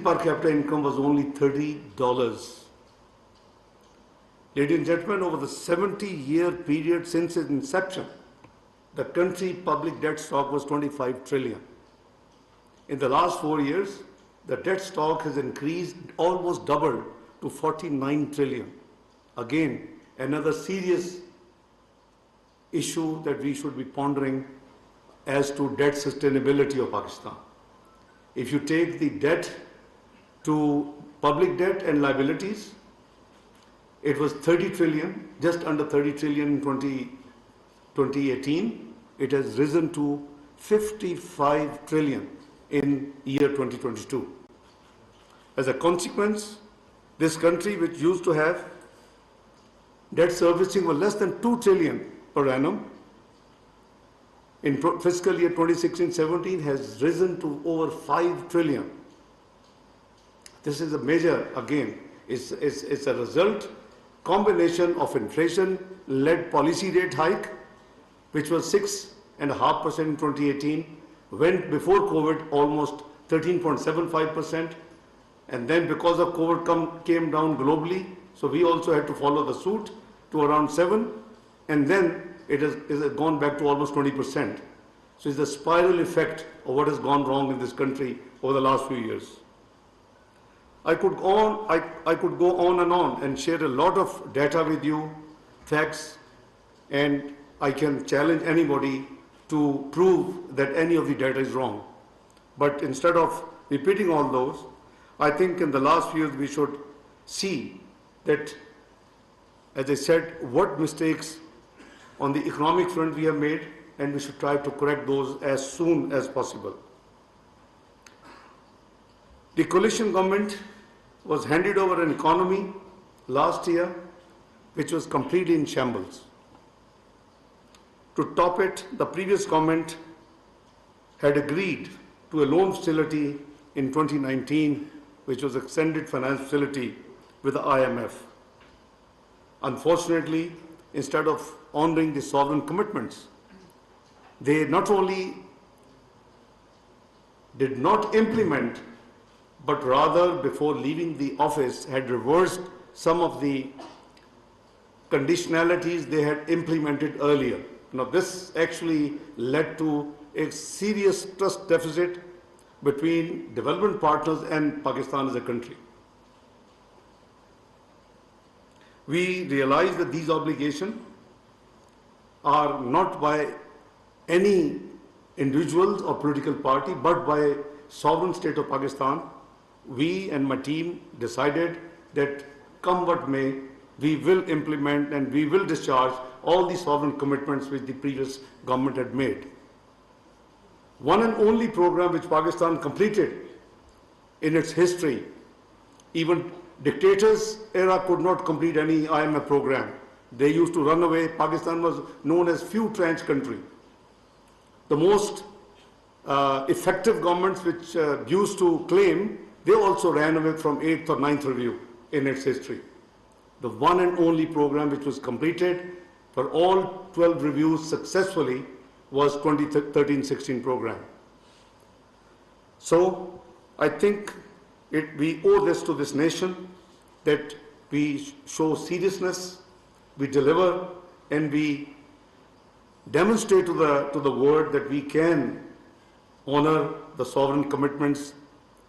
per capita income was only $30. Ladies and gentlemen, over the 70-year period since its inception, the country public debt stock was 25 trillion. In the last 4 years, the debt stock has increased, almost doubled to 49 trillion. Again, another serious issue that we should be pondering as to debt sustainability of Pakistan. If you take the debt to public debt and liabilities, it was 30 trillion, just under 30 trillion in 2018. It has risen to 55 trillion in year 2022. As a consequence, this country, which used to have debt servicing of less than 2 trillion per annum, in fiscal year 2016-17 has risen to over 5 trillion. This is a major, again, it's a result, combination of inflation-led policy rate hike, which was 6.5% in 2018, went before COVID almost 13.75%, and then because of COVID came down globally, so we also had to follow the suit to around 7, and then it has gone back to almost 20%. So it's the spiral effect of what has gone wrong in this country over the last few years. I could go on and share a lot of data with you, facts, and I can challenge anybody to prove that any of the data is wrong. But instead of repeating all those, I think in the last few years we should see that, as I said, what mistakes on the economic front we have made, and we should try to correct those as soon as possible. The coalition government was handed over an economy last year which was completely in shambles. To top it, the previous government had agreed to a loan facility in 2019, which was extended finance facility with the IMF. Unfortunately, instead of honoring the sovereign commitments, they not only did not implement, but rather before leaving the office had reversed some of the conditionalities they had implemented earlier. Now this actually led to a serious trust deficit between development partners and Pakistan as a country. We realize that these obligations are not by any individuals or political party, but by sovereign state of Pakistan. We and my team decided that come what may, we will implement and we will discharge all the sovereign commitments which the previous government had made. One and only program which Pakistan completed in its history, even dictators era could not complete any IMF program. They used to run away. Pakistan was known as few trench country. The most effective governments which used to claim, they also ran away from 8th or 9th review in its history. The one and only program which was completed for all 12 reviews successfully was 2013-16 program. So I think we owe this to this nation, that we show seriousness, we deliver, and we demonstrate to the world that we can honor the sovereign commitments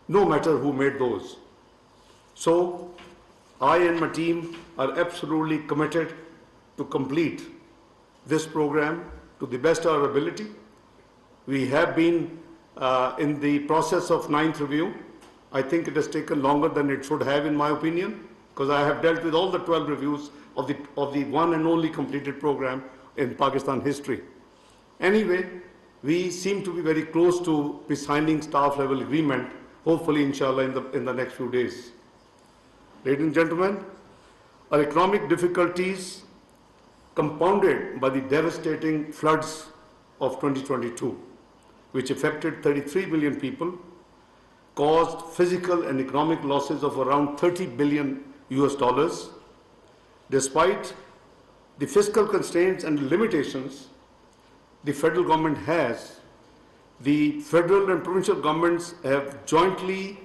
no matter who made those. So I and my team are absolutely committed to complete this program to the best of our ability. We have been in the process of 9th review. I think it has taken longer than it should have, in my opinion, because I have dealt with all the 12 reviews of the one and only completed program in Pakistan history. Anyway, we seem to be very close to be signing staff level agreement, hopefully inshallah in the next few days. Ladies and gentlemen, our economic difficulties compounded by the devastating floods of 2022, which affected 33 million people, caused physical and economic losses of around $30 billion US. Despite the fiscal constraints and limitations the federal government has, the federal and provincial governments have jointly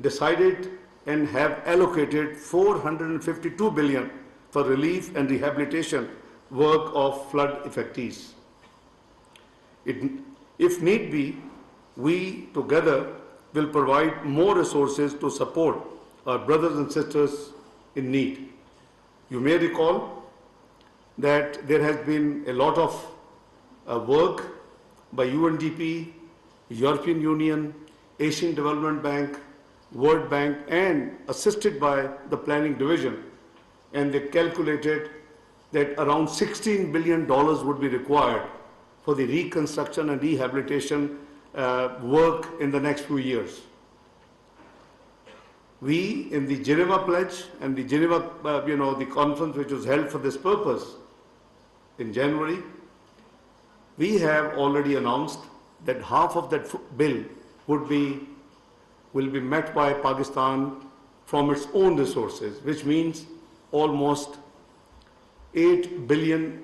decided and have allocated 452 billion for relief and rehabilitation work of flood affectees. If need be, we together will provide more resources to support our brothers and sisters in need. You may recall that there has been a lot of work by UNDP, European Union, Asian Development Bank, World Bank, and assisted by the Planning Division. And they calculated that around $16 billion would be required for the reconstruction and rehabilitation work in the next few years. We, in the Geneva Pledge and the Geneva, the conference which was held for this purpose in January, we have already announced that half of that bill will be met by Pakistan from its own resources, which means almost $8 billion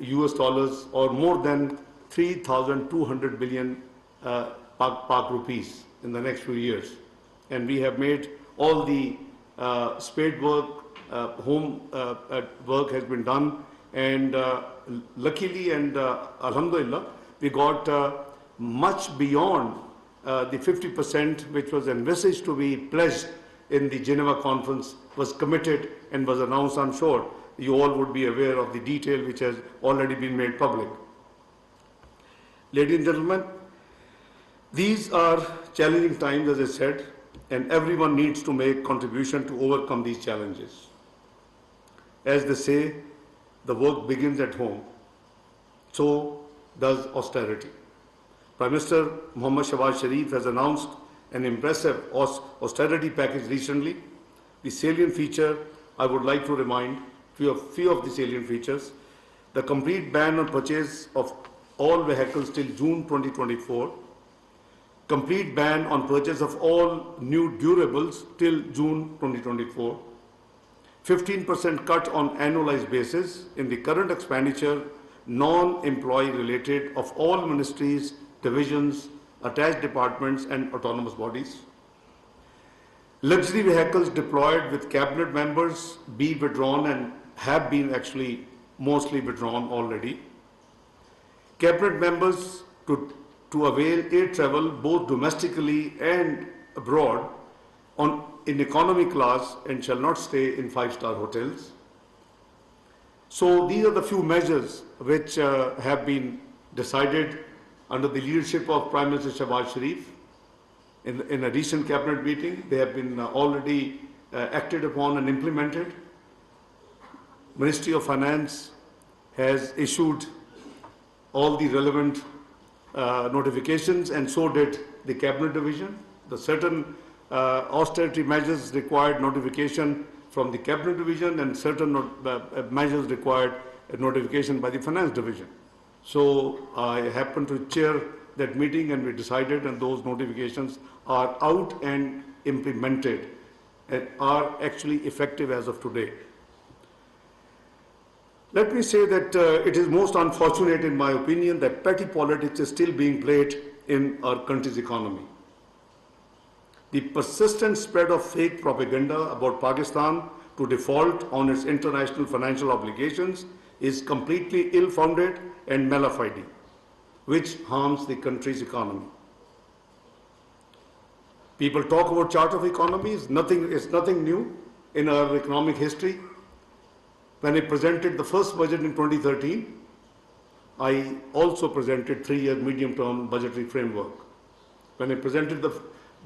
or more than 3,200 billion Pak rupees in the next few years. And we have made all the spade work, home work has been done, and luckily and alhamdulillah, we got much beyond the 50% which was envisaged to be pledged in the Geneva conference was committed and was announced. I'm sure you all would be aware of the detail which has already been made public. Ladies and gentlemen, these are challenging times, as I said, and everyone needs to make contribution to overcome these challenges. As they say, the work begins at home. So does austerity. Prime Minister Mohammad Shahbaz Sharif has announced an impressive austerity package recently. The salient feature, I would like to remind few of the salient features: the complete ban on purchase of all vehicles till June 2024, complete ban on purchase of all new durables till June 2024, 15% cut on annualized basis in the current expenditure non-employee related of all ministries, divisions, attached departments and autonomous bodies. Luxury vehicles deployed with cabinet members be withdrawn and have been actually mostly withdrawn already. Cabinet members to avail air travel both domestically and abroad in economy class and shall not stay in five-star hotels. So these are the few measures which have been decided under the leadership of Prime Minister Shahbaz Sharif. In a recent cabinet meeting, they have been already acted upon and implemented. Ministry of Finance has issued all the relevant notifications, and so did the Cabinet Division. The certain austerity measures required notification from the Cabinet Division, and certain measures required notification by the Finance Division. So I happened to chair that meeting, and we decided, and those notifications are out and implemented and are actually effective as of today. Let me say that it is most unfortunate, in my opinion, that petty politics is still being played in our country's economy. The persistent spread of fake propaganda about Pakistan to default on its international financial obligations is completely ill-founded and malafide, which harms the country's economy. People talk about chart of economy. It's nothing new in our economic history. When I presented the first budget in 2013, I also presented 3-year medium-term budgetary framework. When I presented the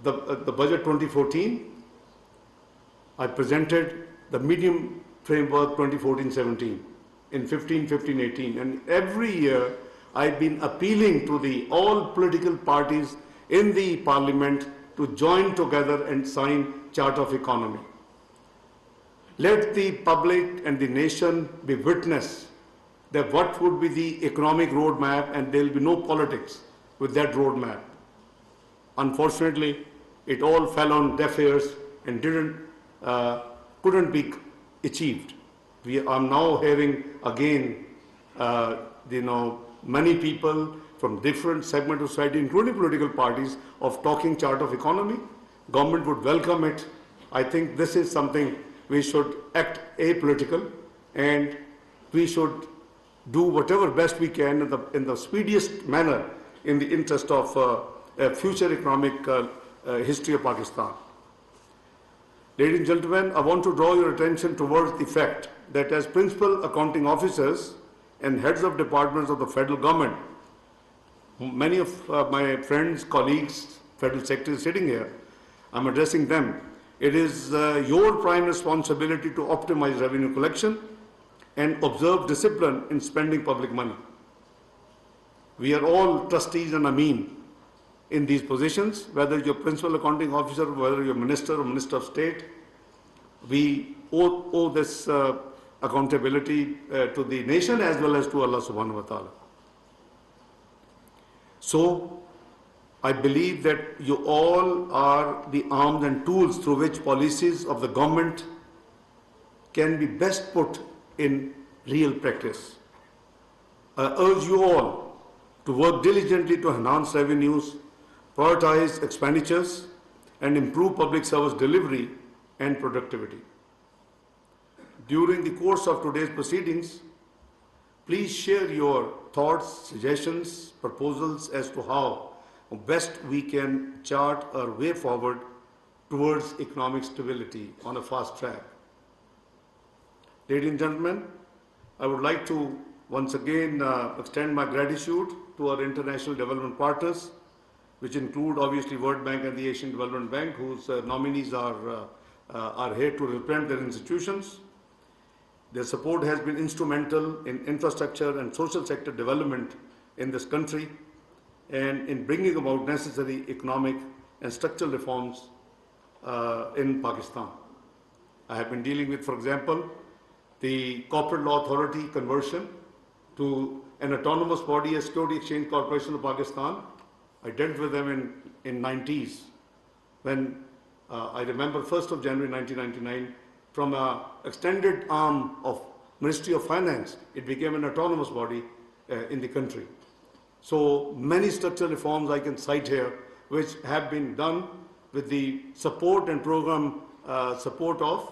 budget 2014, I presented the medium framework 2014-17, in 15-18, and every year I've been appealing to all political parties in the parliament to join together and sign chart of economy. Let the public and the nation be witness that what would be the economic roadmap, and there will be no politics with that roadmap. Unfortunately, it all fell on deaf ears and couldn't be achieved. I'm now hearing again, many people from different segments of society, including political parties, of talking chart of economy. Government would welcome it I think this is something we should act apolitical, and we should do whatever best we can in the speediest manner in the interest of a future economic history of Pakistan. Ladies and gentlemen, I want to draw your attention towards the fact that as principal accounting officers and heads of departments of the federal government, many of my friends, colleagues, federal secretaries sitting here, I'm addressing them. It is your prime responsibility to optimize revenue collection and observe discipline in spending public money. We are all trustees and ameen in these positions, whether you're principal accounting officer, whether you're minister or minister of state. We owe this accountability to the nation as well as to Allah subhanahu wa ta'ala. So, I believe that you all are the arms and tools through which policies of the government can be best put in real practice. I urge you all to work diligently to enhance revenues, prioritize expenditures, and improve public service delivery and productivity. During the course of today's proceedings, please share your thoughts, suggestions, proposals as to how best we can chart our way forward towards economic stability on a fast track. Ladies and gentlemen, I would like to once again extend my gratitude to our international development partners, which include obviously World Bank and the Asian Development Bank, whose nominees are here to represent their institutions. Their support has been instrumental in infrastructure and social sector development in this country and in bringing about necessary economic and structural reforms in Pakistan. I have been dealing with, for example, the Corporate Law Authority conversion to an autonomous body as Security Exchange Corporation of Pakistan. I dealt with them in 90s when I remember 1st of January 1999, from an extended arm of Ministry of Finance, it became an autonomous body in the country. So many structural reforms I can cite here which have been done with the support and program support of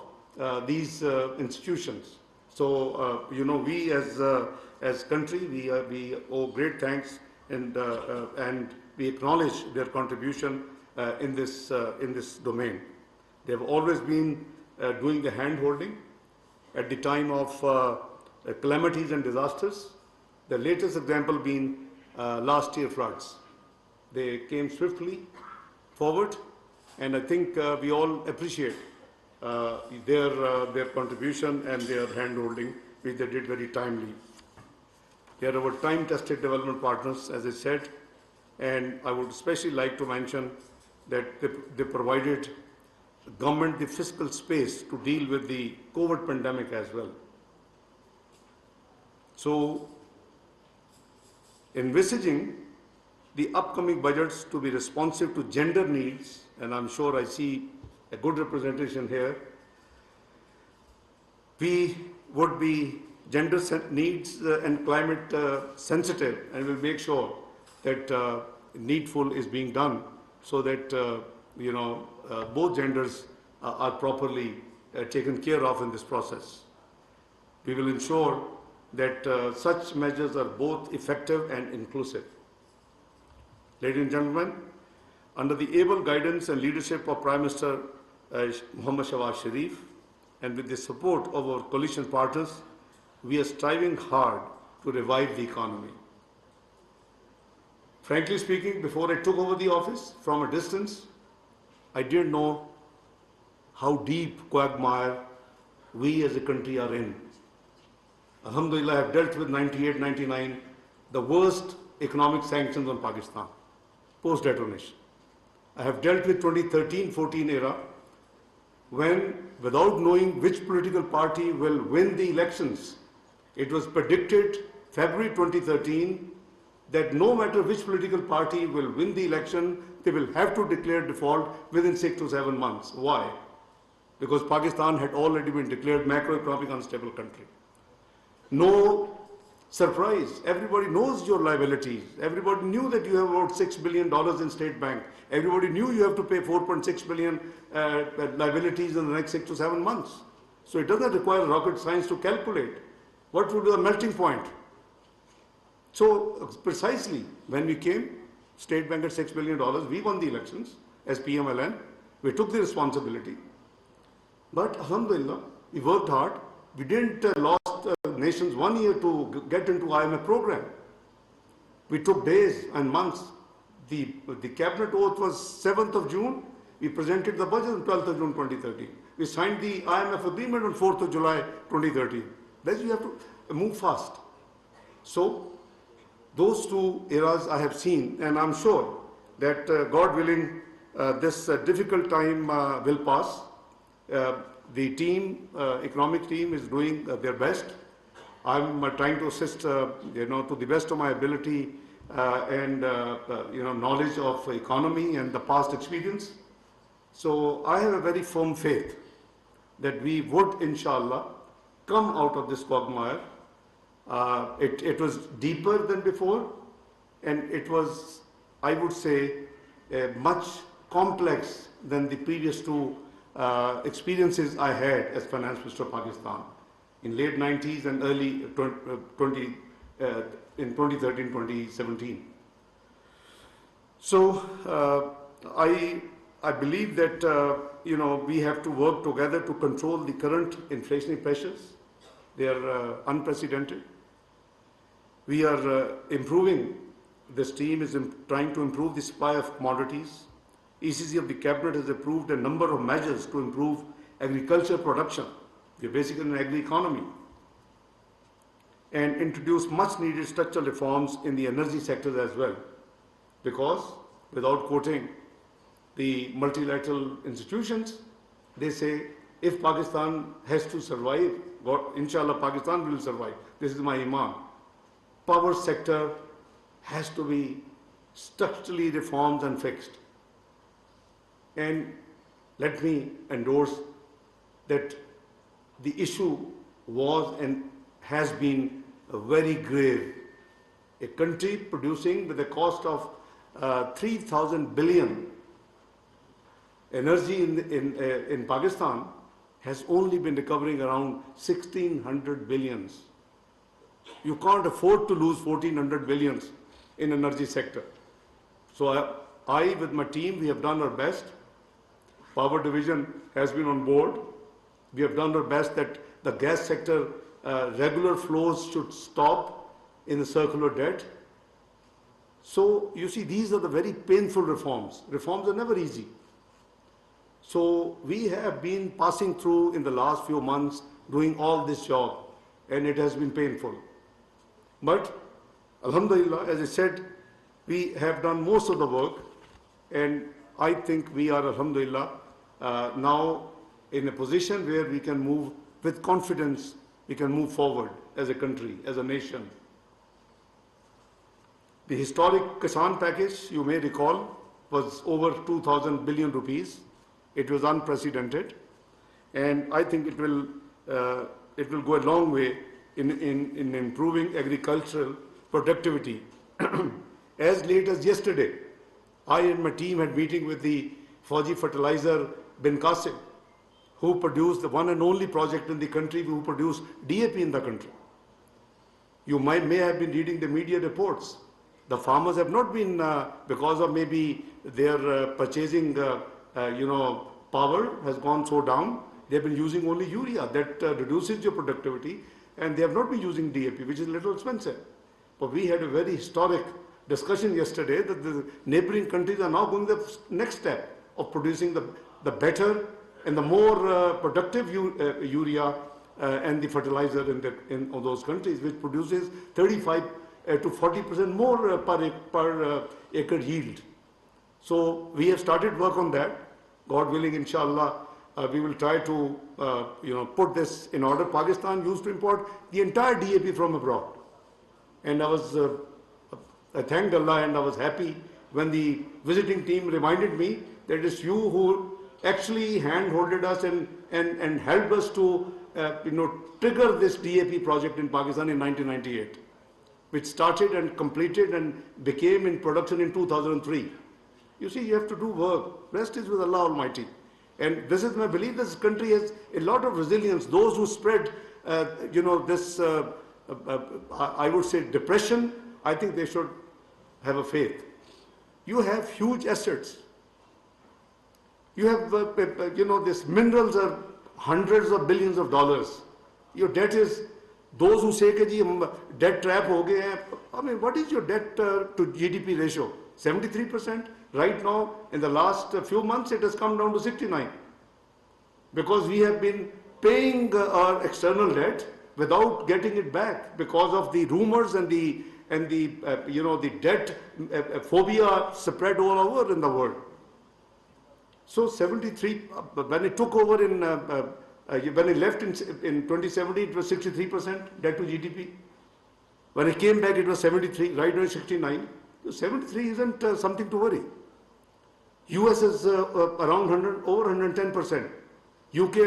these institutions. So, we as country, we owe great thanks and we acknowledge their contribution in this domain. They have always been doing the hand-holding at the time of calamities and disasters. The latest example being last year floods. They came swiftly forward, and I think we all appreciate their contribution and their hand-holding, which they did very timely. They are our time-tested development partners, as I said, and I would especially like to mention that they provided government the fiscal space to deal with the COVID pandemic as well. So, envisaging the upcoming budgets to be responsive to gender needs, and I'm sure I see a good representation here, we would be gender needs and climate sensitive, and will make sure that needful is being done so that both genders are properly taken care of in this process. We will ensure that such measures are both effective and inclusive. Ladies and gentlemen, under the able guidance and leadership of Prime Minister Muhammad Shahbaz Sharif, and with the support of our coalition partners, we are striving hard to revive the economy. Frankly speaking, before I took over the office from a distance, I didn't know how deep quagmire we as a country are in. Alhamdulillah, I have dealt with 98, 99, the worst economic sanctions on Pakistan, post-detonation. I have dealt with 2013-14 era, when, without knowing which political party will win the elections, it was predicted February 2013 that no matter which political party will win the election, they will have to declare default within 6 to 7 months. Why? Because Pakistan had already been declared macroeconomic unstable country. No Surprise. Everybody knows your liabilities. Everybody knew that you have about $6 billion in State Bank. Everybody knew you have to pay 4.6 billion liabilities in the next 6 to 7 months. So it doesn't require rocket science to calculate what would be the melting point. So precisely when we came, State Bank at $6 billion, we won the elections as PMLN. We took the responsibility. But alhamdulillah, we worked hard. We didn't lost nations 1 year to get into IMF program. We took days and months. The cabinet oath was 7th of June. We presented the budget on 12th of June 2013. We signed the IMF agreement on 4th of July 2013. Then you have to move fast. So those 2 eras I have seen, and I'm sure that God willing, this difficult time will pass. The team, economic team, is doing their best. I'm trying to assist, to the best of my ability and knowledge of economy and the past experience. So I have a very firm faith that we would, inshallah, come out of this quagmire. It was deeper than before, and it was, I would say, much complex than the previous 2 experiences I had as Finance Minister of Pakistan in late 90s and early in 2013, 2017. So I believe that we have to work together to control the current inflationary pressures. They are unprecedented. We are improving. This team is trying to improve the supply of commodities. ECC of the Cabinet has approved a number of measures to improve agriculture production. We are basically an agri-economy. And introduce much needed structural reforms in the energy sector as well. Because, without quoting the multilateral institutions, they say, if Pakistan has to survive, God, inshallah Pakistan will survive. This is my iman. Power sector has to be structurally reformed and fixed. And let me endorse that the issue was and has been very grave. A country producing with a cost of 3,000 billion energy in Pakistan has only been recovering around 1,600 billions. You can't afford to lose 1,400 billions in energy sector. So I with my team, we have done our best. Power division has been on board. We have done our best that the gas sector regular flows should stop in the circular debt. So you see, these are the very painful reforms. Reforms are never easy. So we have been passing through in the last few months doing all this job, and it has been painful. But alhamdulillah, as I said, we have done most of the work, and I think we are alhamdulillah now in a position where we can move with confidence, we can move forward as a country, as a nation. The historic Kisan package, you may recall, was over 2,000 billion rupees. It was unprecedented, and I think it will go a long way in improving agricultural productivity. As late as yesterday, I and my team had meeting with the Fauji fertilizer bin Qasim, who produced the one and only project in the country who produced DAP in the country. You may have been reading the media reports. The farmers have not been, because of maybe their purchasing power has gone so down, they have been using only urea. That reduces your productivity, and they have not been using DAP, which is a little expensive. But we had a very historic discussion yesterday that the neighboring countries are now going the next step of producing the better and the more productive urea and the fertilizer in those countries, which produces 35 to 40% more per acre yield. So we have started work on that. God willing, inshallah, we will try to put this in order. Pakistan used to import the entire DAP from abroad, and I thanked Allah and I was happy when the visiting team reminded me that it's you who actually hand-holded us and helped us to trigger this DAP project in Pakistan in 1998. which started and completed and became in production in 2003. You see, you have to do work. Rest is with Allah Almighty. And this is my belief, this country has a lot of resilience. Those who spread, this, I would say, depression, I think they should have a faith. You have huge assets. You have, these minerals are hundreds of billions of dollars. Your debt is, those who say that hum debt trap ho gaye hain, I mean, what is your debt to GDP ratio? 73%? Right now, in the last few months, it has come down to 69%. Because we have been paying our external debt without getting it back because of the rumors and the debt phobia spread all over in the world. So 73, when it took over when it left in 2017, it was 63% debt to GDP. When it came back, it was 73, right now it's 69. So 73 isn't something to worry. US is around over 110%. UK,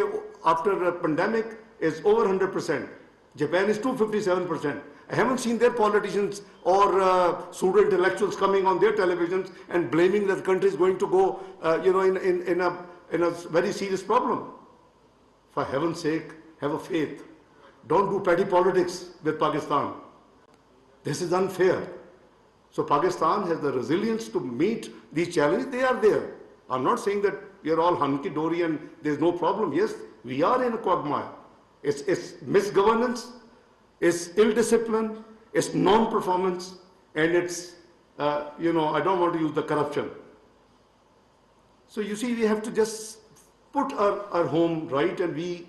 after a pandemic, is over 100%. Japan is 257%. I haven't seen their politicians or pseudo intellectuals coming on their televisions and blaming that the country is going to go, in a very serious problem. For heaven's sake, have a faith. Don't do petty politics with Pakistan. This is unfair. So Pakistan has the resilience to meet these challenges. They are there. I'm not saying that we are all hunky-dory and there's no problem. Yes, we are in a quagmire. It's misgovernance, it's ill-discipline, it's non-performance, and it's, I don't want to use the corruption. So you see, we have to just put our home right, and we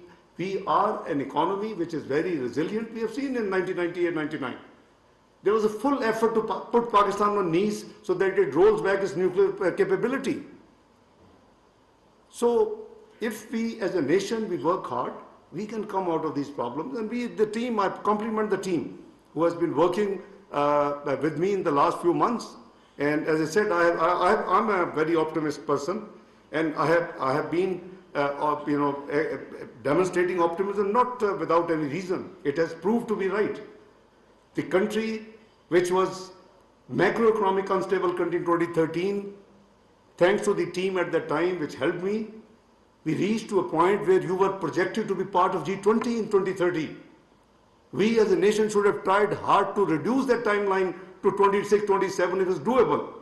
are an economy which is very resilient. We have seen in 1998-99. There was a full effort to put Pakistan on knees so that it rolls back its nuclear capability. So if we as a nation, we work hard, we can come out of these problems. And I compliment the team who has been working with me in the last few months. And as I said, I'm a very optimistic person, and I have been demonstrating optimism not without any reason. It has proved to be right. The country which was macroeconomic unstable country in 2013, thanks to the team at that time which helped me, we reached to a point where you were projected to be part of G20 in 2030. We as a nation should have tried hard to reduce that timeline to 26, 27. It was doable.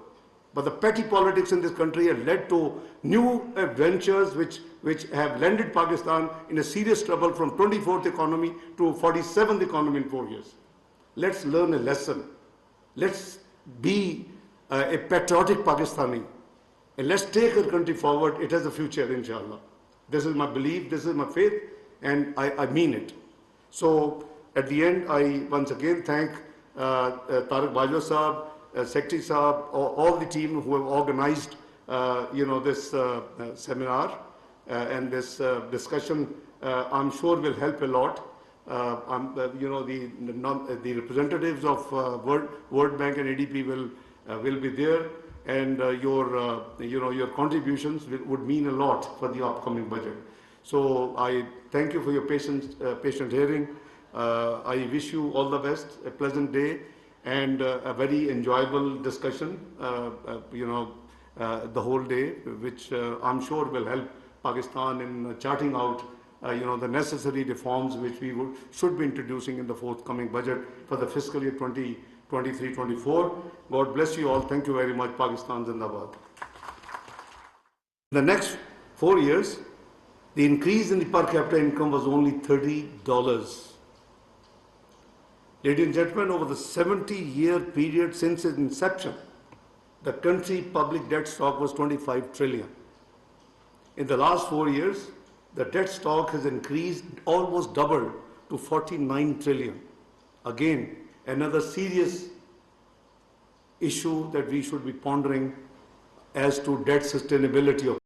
But the petty politics in this country have led to new adventures which have landed Pakistan in a serious trouble from 24th economy to 47th economy in 4 years. Let's learn a lesson. Let's be a patriotic Pakistani. And let's take our country forward. It has a future, inshallah. This is my belief, this is my faith, and I mean it. So at the end, I once again thank Tariq Bajwa Saab, Secretary Saab, all the team who have organized this seminar and this discussion. I'm sure will help a lot. The representatives of World Bank and ADP will be there, and your contributions would mean a lot for the upcoming budget. So I thank you for your patient hearing. I wish you all the best, a pleasant day, and a very enjoyable discussion, the whole day, which I'm sure will help Pakistan in charting out the necessary reforms which we should be introducing in the forthcoming budget for the fiscal year 2023-24. God bless you all. Thank you very much. Pakistan Zindabad. In the next 4 years, the increase in the per capita income was only $30. Ladies and gentlemen, over the 70-year period since its inception, the country public debt stock was 25 trillion. In the last 4 years, the debt stock has increased, almost doubled to 49 trillion. Again, another serious issue that we should be pondering as to debt sustainability of